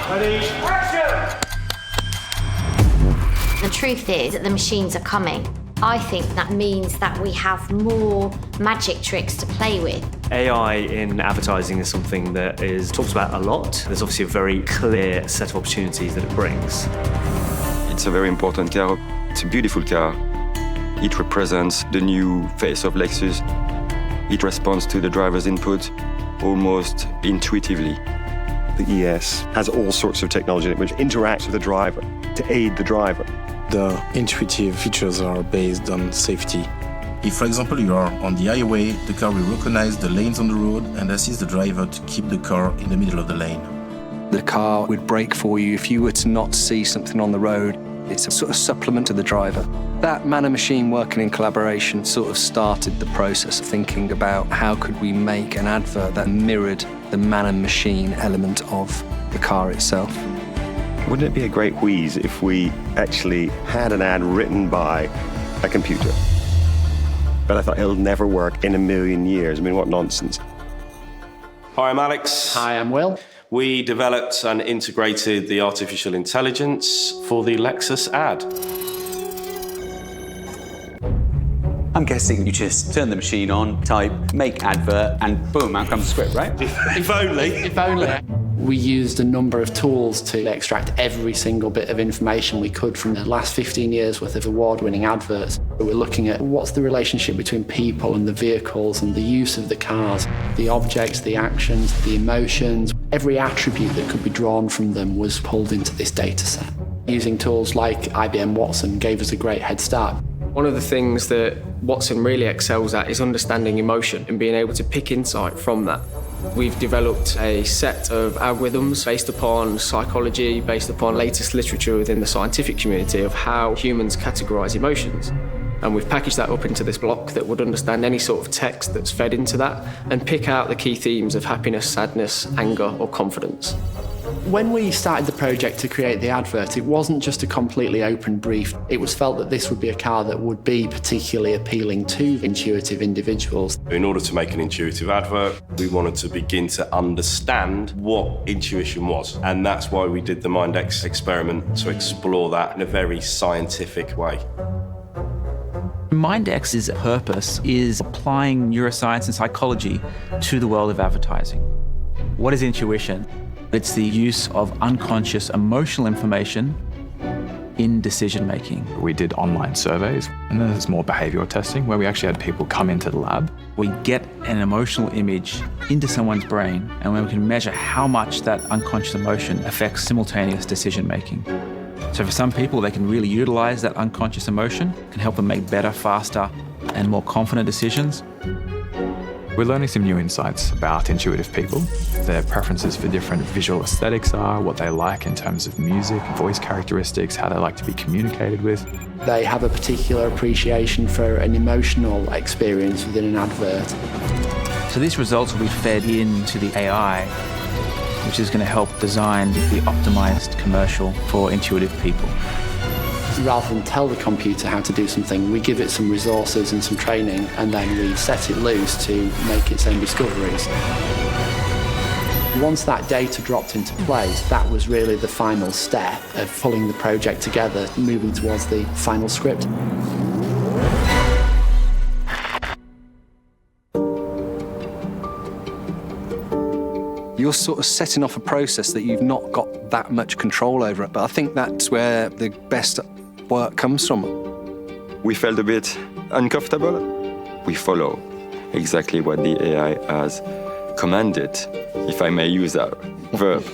Ready, action! The truth is that the machines are coming. I think that means that we have more magic tricks to play with. AI in advertising is something that is talked about a lot. There's obviously a very clear set of opportunities that it brings. It's a very important car. It's a beautiful car. It represents the new face of Lexus. It responds to the driver's input almost intuitively. The ES has all sorts of technology which interacts with the driver to aid the driver. The intuitive features are based on safety. If, for example, you are on the highway, the car will recognize the lanes on the road and assist the driver to keep the car in the middle of the lane. The car would brake for you if you were to not see something on the road. It's a sort of supplement to the driver. That man and machine working in collaboration sort of started the process of thinking about how could we make an advert that mirrored the man and machine element of the car itself. Wouldn't it be a great wheeze if we actually had an ad written by a computer? But I thought it'll never work in a million years. I mean, what nonsense. Hi, I'm Alex. Hi, I'm Will. We developed and integrated the artificial intelligence for the Lexus ad. I'm guessing you just turn the machine on, type, make advert, and boom, out comes the script, right? If only. If only. We used a number of tools to extract every single bit of information we could from the last 15 years worth of award-winning adverts. We're looking at what's the relationship between people and the vehicles and the use of the cars, the objects, the actions, the emotions. Every attribute that could be drawn from them was pulled into this data set. Using tools like IBM Watson gave us a great head start. One of the things that Watson really excels at is understanding emotion and being able to pick insight from that. We've developed a set of algorithms based upon psychology, based upon latest literature within the scientific community of how humans categorise emotions. And we've packaged that up into this block that would understand any sort of text that's fed into that and pick out the key themes of happiness, sadness, anger, or confidence. When we started the project to create the advert, it wasn't just a completely open brief. It was felt that this would be a car that would be particularly appealing to intuitive individuals. In order to make an intuitive advert, we wanted to begin to understand what intuition was. And that's why we did the MindX experiment, to explore that in a very scientific way. MindX's purpose is applying neuroscience and psychology to the world of advertising. What is intuition? It's the use of unconscious emotional information in decision-making. We did online surveys, and then there's more behavioural testing, where we actually had people come into the lab. We get an emotional image into someone's brain, and then we can measure how much that unconscious emotion affects simultaneous decision-making. So for some people, they can really utilise that unconscious emotion, can help them make better, faster, and more confident decisions. We're learning some new insights about intuitive people, their preferences for different visual aesthetics are, what they like in terms of music, voice characteristics, how they like to be communicated with. They have a particular appreciation for an emotional experience within an advert. So these results will be fed into the AI, which is going to help design the optimised commercial for intuitive people. Rather than tell the computer how to do something, we give it some resources and some training, and then we set it loose to make its own discoveries. Once that data dropped into place, that was really the final step of pulling the project together, moving towards the final script. You're sort of setting off a process that you've not got that much control over it, but I think that's where the best work comes from. We felt a bit uncomfortable. We follow exactly what the AI has commanded, if I may use that verb.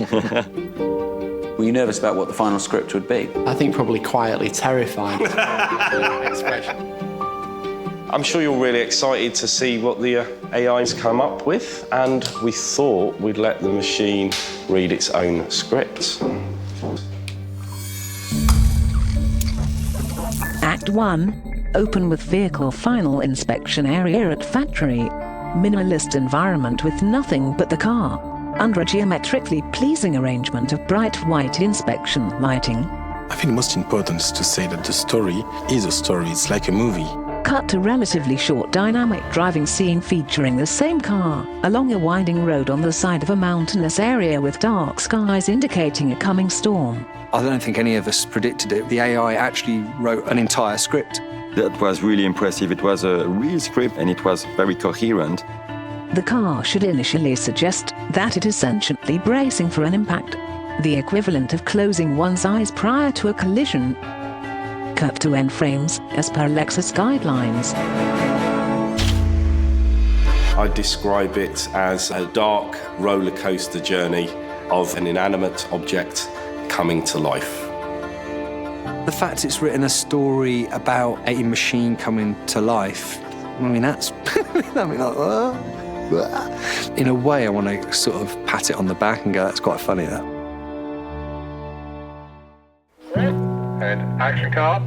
Were you nervous about what the final script would be? I think probably quietly terrified. Expression. I'm sure you're really excited to see what the AI's come up with, and we thought we'd let the machine read its own script. Act 1. Open with vehicle final inspection area at factory. Minimalist environment with nothing but the car. Under a geometrically pleasing arrangement of bright white inspection lighting. I think the most important is to say that the story is a story. It's like a movie. Cut to relatively short dynamic driving scene featuring the same car along a winding road on the side of a mountainous area with dark skies indicating a coming storm. I don't think any of us predicted it. The AI actually wrote an entire script. That was really impressive. It was a real script and it was very coherent. The car should initially suggest that it is sentiently bracing for an impact, the equivalent of closing one's eyes prior to a collision. Cut to end frames, as per Lexus guidelines. I describe it as a dark roller coaster journey of an inanimate object coming to life. The fact it's written a story about a machine coming to life, I mean, that's... In a way, I want to sort of pat it on the back and go, that's quite funny, that. And action card.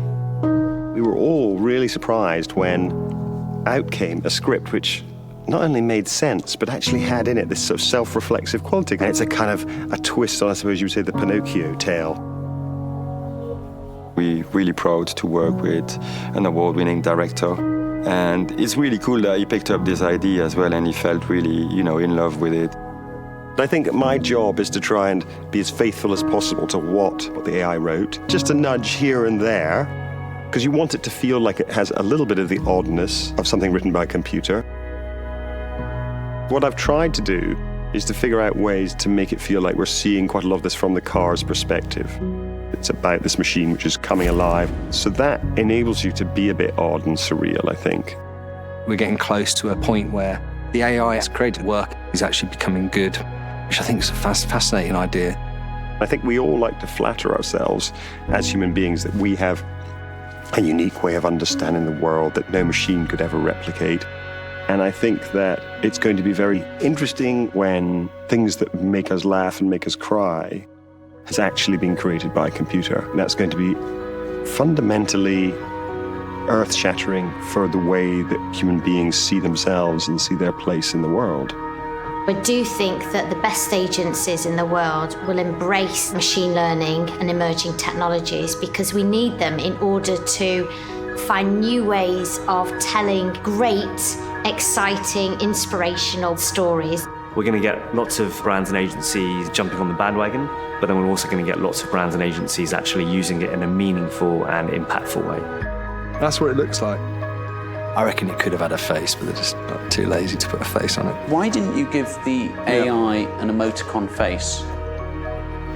We were all really surprised when out came a script which not only made sense, but actually had in it this sort of self-reflexive quality. And it's a kind of a twist on, I suppose you would say, the Pinocchio tale. We're really proud to work with an award-winning director. And it's really cool that he picked up this idea as well and he felt really, in love with it. I think my job is to try and be as faithful as possible to what the AI wrote. Just a nudge here and there, because you want it to feel like it has a little bit of the oddness of something written by a computer. What I've tried to do is to figure out ways to make it feel like we're seeing quite a lot of this from the car's perspective. It's about this machine which is coming alive. So that enables you to be a bit odd and surreal, I think. We're getting close to a point where the AI's created work is actually becoming good, which I think is a fascinating idea. I think we all like to flatter ourselves as human beings that we have a unique way of understanding the world that no machine could ever replicate. And I think that it's going to be very interesting when things that make us laugh and make us cry has actually been created by a computer. And that's going to be fundamentally earth-shattering for the way that human beings see themselves and see their place in the world. I do think that the best agencies in the world will embrace machine learning and emerging technologies because we need them in order to find new ways of telling great, exciting, inspirational stories. We're going to get lots of brands and agencies jumping on the bandwagon, but then we're also going to get lots of brands and agencies actually using it in a meaningful and impactful way. That's what it looks like. I reckon it could have had a face, but they're just not too lazy to put a face on it. Why didn't you give the AI an emoticon face?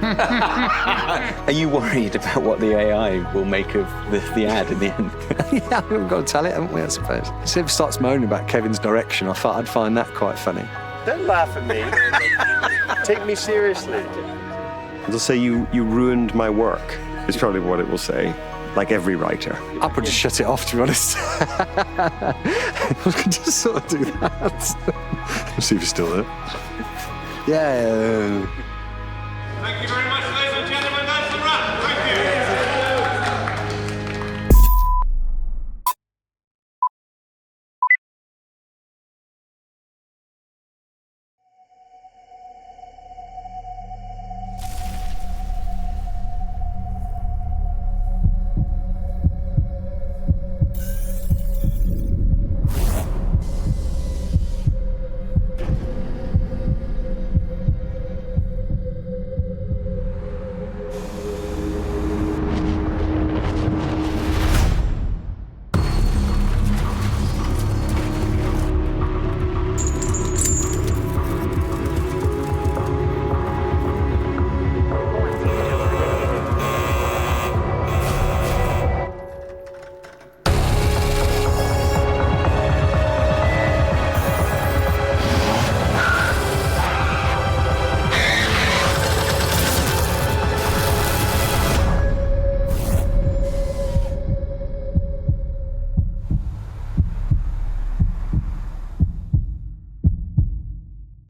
Are you worried about what the AI will make of the ad in the end? Yeah, we've got to tell it, haven't we, I suppose? So if it starts moaning about Kevin's direction, I thought I'd find that quite funny. Don't laugh at me. Take me seriously. It'll say you ruined my work, is probably what it will say, like every writer. I would just shut it off, to be honest. I was going to just sort of do that. Let's see if you're still there. Yeah. Thank you very much, ladies and gentlemen.